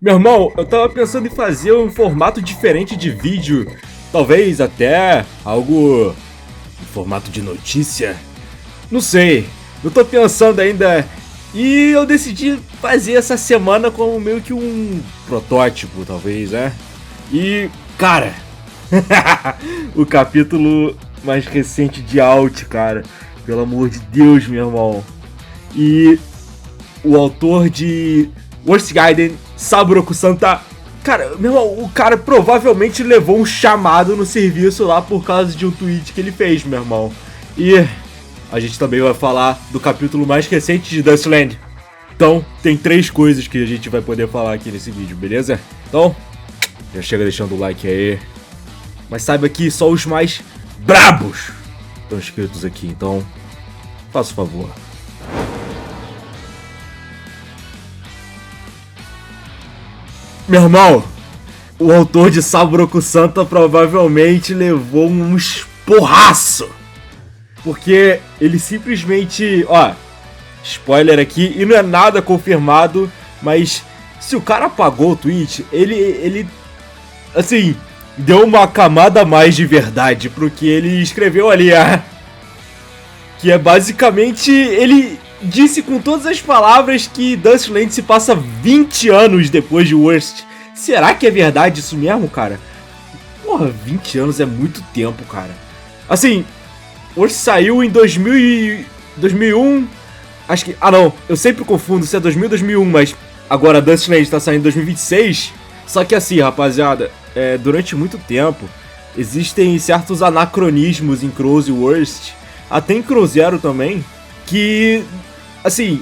Meu irmão, eu tava pensando em fazer um formato diferente de vídeo. Talvez até algo em formato de notícia. Não sei. Eu tô pensando ainda. E eu decidi fazer essa semana como meio que um protótipo, talvez, né? E, cara, o capítulo mais recente de Out, cara. Pelo amor de Deus, meu irmão. E o autor de Worst Gaiden, Saburo-Kusanta. Cara, meu irmão, o cara provavelmente levou um chamado no serviço lá por causa de um tweet que ele fez, meu irmão. E a gente também vai falar do capítulo mais recente de Dustland. Então, tem 3 coisas que a gente vai poder falar aqui nesse vídeo, beleza? Então, já chega deixando o like aí. Mas saiba que só os mais brabos estão inscritos aqui, então faça o favor. Meu irmão, o autor de Saburo-Kusanta provavelmente levou um esporraço. Porque ele simplesmente... Ó, spoiler aqui, e não é nada confirmado, mas se o cara apagou o tweet, ele assim, deu uma camada a mais de verdade pro que ele escreveu ali, que é basicamente, ele disse com todas as palavras que Dustland se passa 20 anos depois de Worst. Será que é verdade isso mesmo, cara? Porra, 20 anos é muito tempo, cara. Assim, Worst saiu em 2001, acho que... Ah não, eu sempre confundo se é 2000 ou 2001, mas agora Dustland tá saindo em 2026. Só que assim, rapaziada, durante muito tempo existem certos anacronismos em Crows e Worst, até em Crow Zero também, que, assim,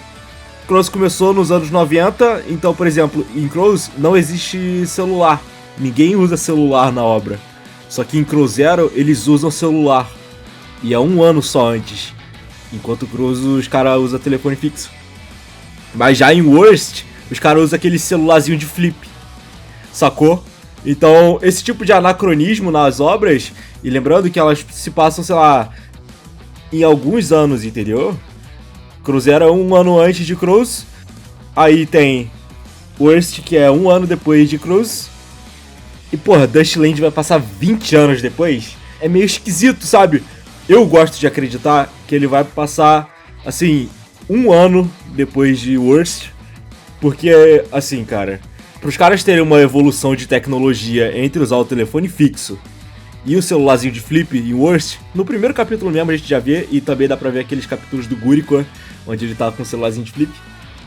Crows começou nos anos 90, então, por exemplo, em Crows não existe celular. Ninguém usa celular na obra. Só que em Crow Zero eles usam celular. E é 1 ano só antes. Enquanto Crows os caras usam telefone fixo. Mas já em Worst, os caras usam aquele celularzinho de flip. Sacou? Então, esse tipo de anacronismo nas obras, e lembrando que elas se passam, sei lá, em alguns anos, entendeu? Crows era 1 ano antes de Crows. Aí tem Worst, que é 1 ano depois de Crows. E porra, Dustland vai passar 20 anos depois? É meio esquisito, sabe? Eu gosto de acreditar que ele vai passar, assim, 1 ano depois de Worst. Porque, assim, cara, pros caras terem uma evolução de tecnologia entre usar o telefone fixo e o celularzinho de flip em Worst, no primeiro capítulo mesmo a gente já vê, e também dá pra ver aqueles capítulos do Gurikon, onde ele tá com o celularzinho de flip.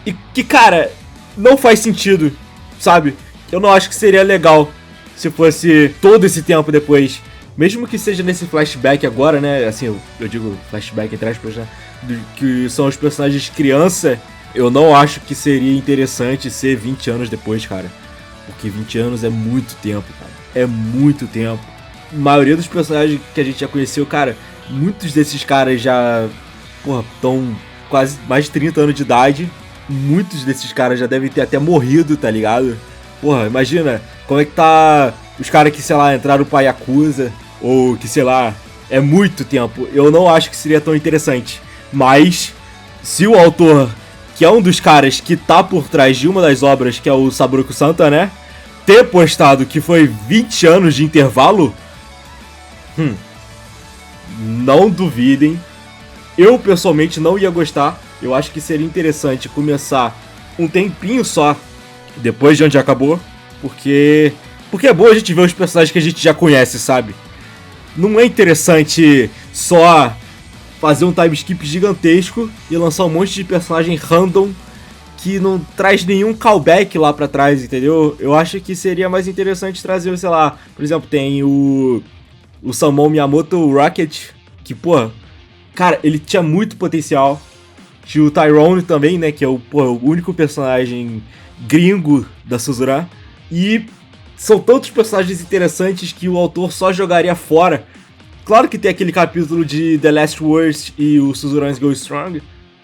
E que, cara, não faz sentido, sabe? Eu não acho que seria legal se fosse todo esse tempo depois. Mesmo que seja nesse flashback agora, né? Assim, eu digo flashback entre aspas, né? Que são os personagens criança. Eu não acho que seria interessante ser 20 anos depois, cara. Porque 20 anos é muito tempo, cara. É muito tempo. A maioria dos personagens que a gente já conheceu, cara, muitos desses caras já, porra, estão quase mais de 30 anos de idade. Muitos desses caras já devem ter até morrido, tá ligado? Porra, imagina como é que tá os caras que, sei lá, entraram pra Yakuza, ou que, sei lá, é muito tempo. Eu não acho que seria tão interessante. Mas, se o autor, que é um dos caras que tá por trás de uma das obras, que é o Saburo-Kusanta, né, ter postado que foi 20 anos de intervalo, não duvidem. Eu, pessoalmente, não ia gostar. Eu acho que seria interessante começar um tempinho só depois de onde acabou, porque é bom a gente ver os personagens que a gente já conhece, sabe? Não é interessante só fazer um time skip gigantesco e lançar um monte de personagem random que não traz nenhum callback lá pra trás, entendeu? Eu acho que seria mais interessante trazer, sei lá, por exemplo, tem o Samon Miyamoto, o Rocket, que, pô, cara, ele tinha muito potencial. Tinha o Tyrone também, né, que é o único personagem gringo da Suzura. E são tantos personagens interessantes que o autor só jogaria fora. Claro que tem aquele capítulo de The Last Worst e o Suzurans Go Strong,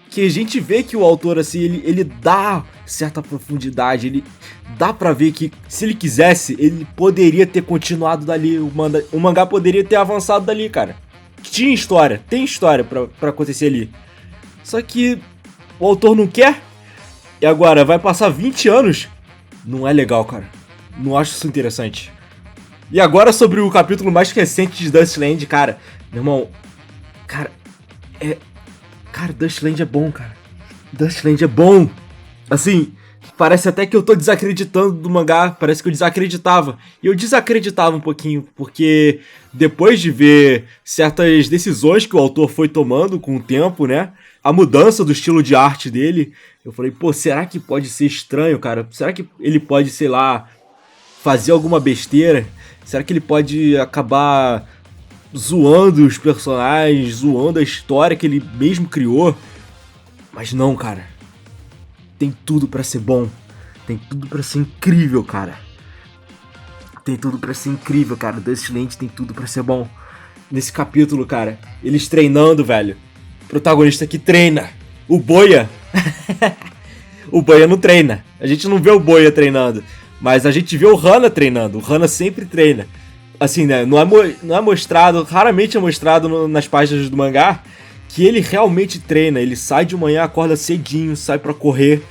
que a gente vê que o autor, assim, ele dá certa profundidade, ele dá pra ver que, se ele quisesse, ele poderia ter continuado dali, o mangá poderia ter avançado dali, cara. Tinha história, tem história pra acontecer ali. Só que o autor não quer, e agora vai passar 20 anos não é legal, cara. Não acho isso interessante. E agora sobre o capítulo mais recente de Dustland, cara. Meu irmão, cara, Cara, Dustland é bom, cara. Dustland é bom. Assim, parece até que eu tô desacreditando do mangá. Parece que eu desacreditava. E eu desacreditava um pouquinho, porque depois de ver certas decisões que o autor foi tomando com o tempo, né? A mudança do estilo de arte dele, eu falei, pô, será que pode ser estranho, cara? Será que ele pode, sei lá, fazer alguma besteira? Será que ele pode acabar zoando os personagens, zoando a história que ele mesmo criou? Mas não, cara. Tem tudo pra ser bom. Tem tudo pra ser incrível, cara. Tem tudo pra ser incrível, cara. Dustland tem tudo pra ser bom. Nesse capítulo, cara, eles treinando, velho. O protagonista que treina. O Boia. O Boia não treina. A gente não vê o Boia treinando. Mas a gente vê o Hana treinando. O Hana sempre treina. Assim, né? Não é mostrado, raramente é mostrado nas páginas do mangá, que ele realmente treina. Ele sai de manhã, acorda cedinho, sai pra correr.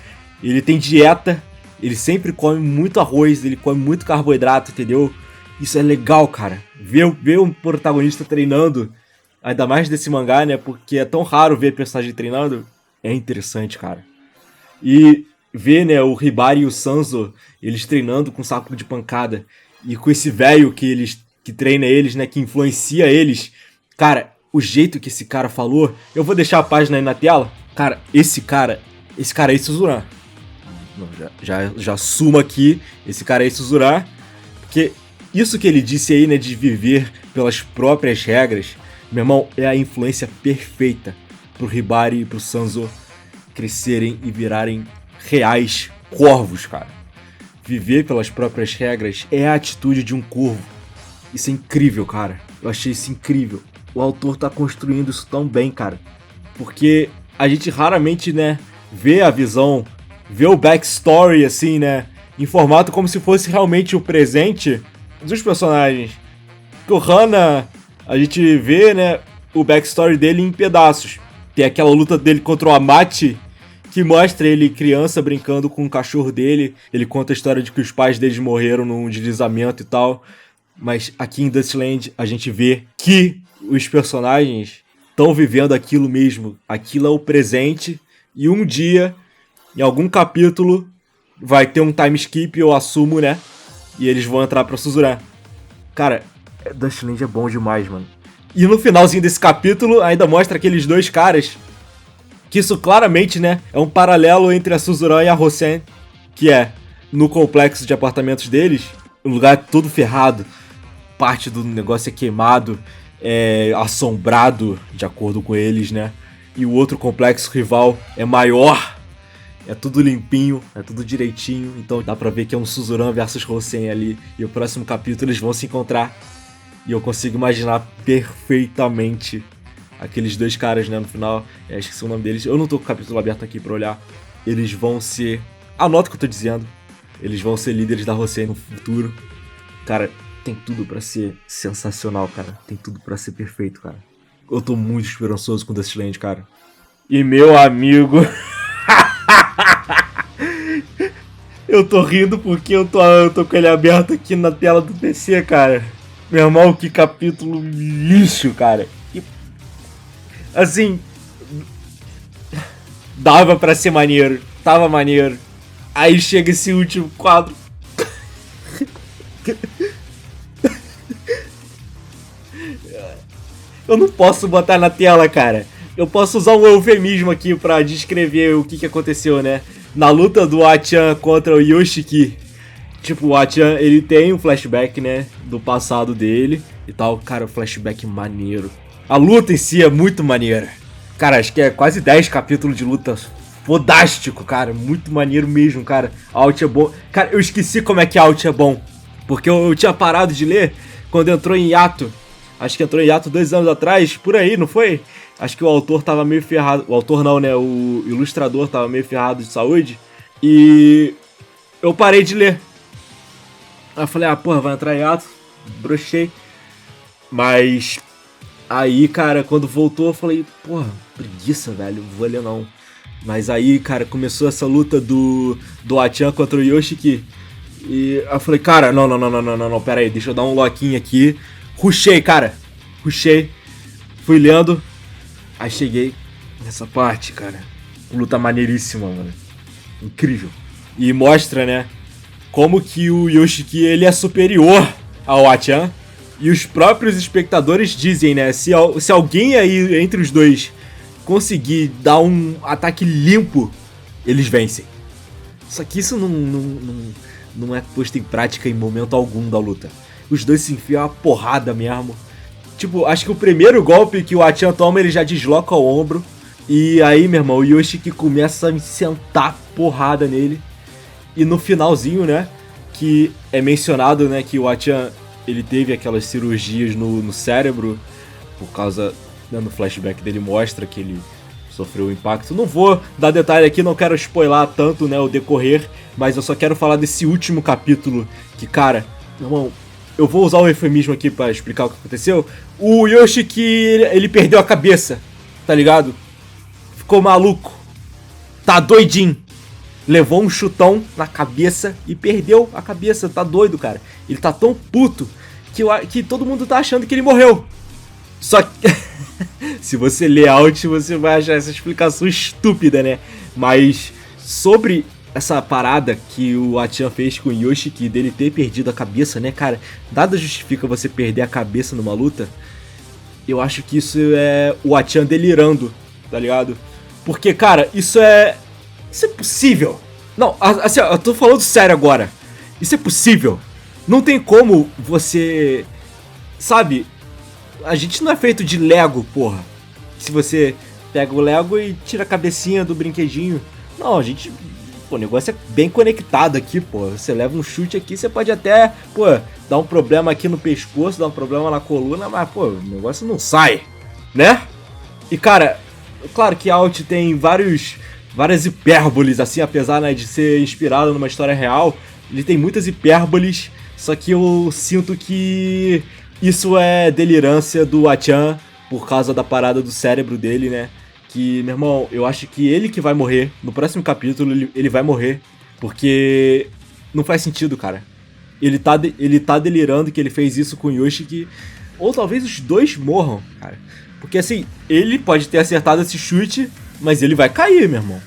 Ele tem dieta. Ele sempre come muito arroz, ele come muito carboidrato, entendeu? Isso é legal, cara. Ver um protagonista treinando, ainda mais desse mangá, né? Porque é tão raro ver personagem treinando. É interessante, cara. E ver, né, o Hibari e o Sanzo, eles treinando com saco de pancada. E com esse velho que treina eles, né, que influencia eles. Cara, o jeito que esse cara falou... Eu vou deixar a página aí na tela. Cara, esse cara é Isuzuran. Não, já assumo aqui, esse cara é Isuzuran. Porque isso que ele disse aí, né, de viver pelas próprias regras, meu irmão, é a influência perfeita pro Hibari e pro Sanzo crescerem e virarem reais corvos, cara. Viver pelas próprias regras é a atitude de um corvo. Isso é incrível, cara. Eu achei isso incrível. O autor tá construindo isso tão bem, cara. Porque a gente raramente, né, vê a visão, vê o backstory, assim, né, em formato como se fosse realmente o presente dos personagens. Porque o Hana, a gente vê, né, o backstory dele em pedaços. Tem aquela luta dele contra o Amate, que mostra ele criança brincando com o cachorro dele. Ele conta a história de que os pais deles morreram num deslizamento e tal. Mas aqui em Dustland a gente vê que os personagens estão vivendo aquilo mesmo. Aquilo é o presente. E um dia, em algum capítulo, vai ter um time skip, eu assumo, né? E eles vão entrar pra Suzuran. Cara, Dustland é bom demais, mano. E no finalzinho desse capítulo ainda mostra aqueles dois caras. Que isso claramente, né, é um paralelo entre a Suzuran e a Hosen, que é no complexo de apartamentos deles, um lugar todo ferrado, parte do negócio é queimado, é assombrado, de acordo com eles, né, e o outro complexo rival é maior, é tudo limpinho, é tudo direitinho, então dá pra ver que é um Suzuran versus Hosen ali, e o próximo capítulo eles vão se encontrar, e eu consigo imaginar perfeitamente aqueles dois caras, né, no final, esqueci o nome deles, eu não tô com o capítulo aberto aqui pra olhar, eles vão ser, anota o que eu tô dizendo, eles vão ser líderes da Hosen no futuro. Cara, tem tudo pra ser sensacional, cara, tem tudo pra ser perfeito, cara. Eu tô muito esperançoso com Dustland, cara. E meu amigo... eu tô rindo porque eu tô com ele aberto aqui na tela do PC, cara. Meu irmão, que capítulo lixo, cara. Assim, dava pra ser maneiro, tava maneiro. Aí chega esse último quadro. Eu não posso botar na tela, cara. Eu posso usar um eufemismo aqui pra descrever o que aconteceu, né? Na luta do Achan contra o Yoshiki. Tipo, o Achan, ele tem um flashback, né, do passado dele e tal. Cara, o flashback maneiro. A luta em si é muito maneira. Cara, acho que é quase 10 capítulos de luta. Fodástico, cara. Muito maneiro mesmo, cara. Out é bom. Cara, eu esqueci como é que Out é bom. Porque eu tinha parado de ler quando entrou em hiato. Acho que entrou em hiato 2 anos atrás. Por aí, não foi? Acho que o autor tava meio ferrado. O autor não, né? O ilustrador tava meio ferrado de saúde. E eu parei de ler. Aí eu falei, porra, vai entrar em hiato. Brochei. Mas... aí, cara, quando voltou, eu falei, porra, preguiça, velho, não vou ler não. Mas aí, cara, começou essa luta do Achan contra o Yoshiki. E eu falei, cara, não, pera aí, deixa eu dar um loquinho aqui. Rushei, cara. Rushei. Fui lendo. Aí cheguei nessa parte, cara. Luta maneiríssima, mano. Incrível. E mostra, né, como que o Yoshiki, ele é superior ao Achan. E os próprios espectadores dizem, né, se alguém aí entre os dois conseguir dar um ataque limpo, eles vencem. Só que isso não é posto em prática em momento algum da luta. Os dois se enfiam a porrada mesmo. Tipo, acho que o primeiro golpe que o Achan toma, ele já desloca o ombro. E aí, meu irmão, o Yoshiki começa a sentar porrada nele. E no finalzinho, né, que é mencionado, né, que o Achan, ele teve aquelas cirurgias no cérebro. Por causa, né, no flashback dele mostra que ele sofreu o impacto. Não vou dar detalhe aqui, não quero spoiler tanto, né, o decorrer. Mas eu só quero falar desse último capítulo. Que, cara, meu irmão, eu vou usar o eufemismo aqui pra explicar o que aconteceu. O Yoshiki, ele perdeu a cabeça, tá ligado? Ficou maluco. Tá doidinho. Levou um chutão na cabeça e perdeu a cabeça. Tá doido, cara. Ele tá tão puto que todo mundo tá achando que ele morreu. Só que... se você ler Out, você vai achar essa explicação estúpida, né? Mas sobre essa parada que o Achan fez com o Yoshiki, dele ter perdido a cabeça, né, cara? Nada justifica você perder a cabeça numa luta. Eu acho que isso é o Achan delirando, tá ligado? Porque, cara, isso é possível. Não, assim, eu tô falando sério agora. Isso é possível. Não tem como você... Sabe? A gente não é feito de Lego, porra. Se você pega o Lego e tira a cabecinha do brinquedinho. Não, a gente... Pô, o negócio é bem conectado aqui, pô. Você leva um chute aqui, você pode até, pô, dar um problema aqui no pescoço, dar um problema na coluna, mas, pô, o negócio não sai, né? E, cara, claro que Out tem várias hipérboles, assim, apesar, né, de ser inspirado numa história real, ele tem muitas hipérboles, só que eu sinto que isso é delirância do Achan por causa da parada do cérebro dele, né? Que, meu irmão, eu acho que ele que vai morrer. No próximo capítulo, ele vai morrer. Porque não faz sentido, cara. Ele tá delirando que ele fez isso com o Yoshiki. Ou talvez os dois morram, cara. Porque, assim, ele pode ter acertado esse chute, mas ele vai cair, meu irmão.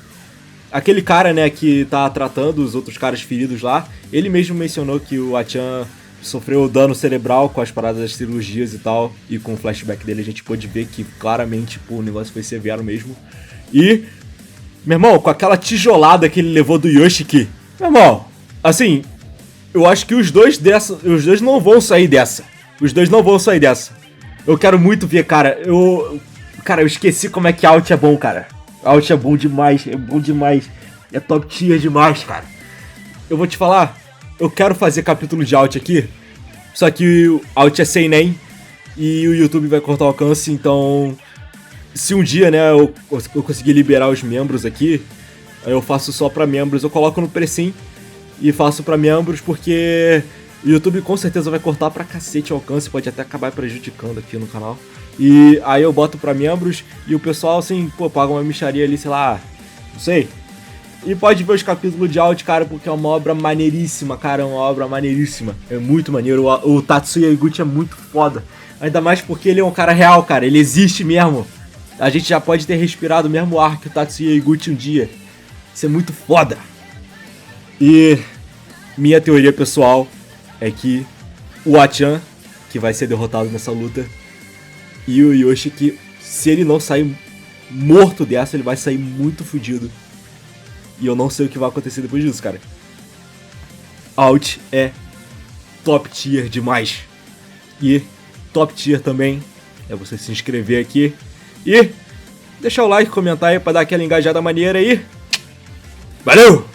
Aquele cara, né, que tá tratando os outros caras feridos lá, ele mesmo mencionou que o Achan sofreu dano cerebral com as paradas das cirurgias e tal. E com o flashback dele a gente pôde ver que claramente, pô, o negócio foi severo mesmo. E, meu irmão, com aquela tijolada que ele levou do Yoshiki, meu irmão, assim, eu acho que os dois não vão sair dessa. Os dois não vão sair dessa. Eu quero muito ver, cara. Eu esqueci como é que Out é bom, cara. Out é bom demais, é top tier demais, cara. Eu vou te falar, eu quero fazer capítulo de Out aqui, só que o Out é sem nem, e o YouTube vai cortar o alcance, então... Se um dia, né, eu conseguir liberar os membros aqui, aí eu faço só pra membros, eu coloco no precinho e faço pra membros, porque o YouTube com certeza vai cortar pra cacete o alcance, pode até acabar prejudicando aqui no canal. E aí eu boto pra membros e o pessoal, assim, pô, paga uma mixaria ali, sei lá, não sei. E pode ver os capítulos de Out, cara, porque é uma obra maneiríssima, cara, é uma obra maneiríssima. É muito maneiro, o Tatsuya Iguchi é muito foda. Ainda mais porque ele é um cara real, cara, ele existe mesmo. A gente já pode ter respirado o mesmo ar que o Tatsuya Iguchi um dia. Isso é muito foda. E minha teoria pessoal é que o Achan, que vai ser derrotado nessa luta, e o Yoshiki, se ele não sair morto dessa, ele vai sair muito fodido. E eu não sei o que vai acontecer depois disso, cara. Out é top tier demais. E top tier também é você se inscrever aqui e deixar o like, comentar aí pra dar aquela engajada maneira aí. Valeu!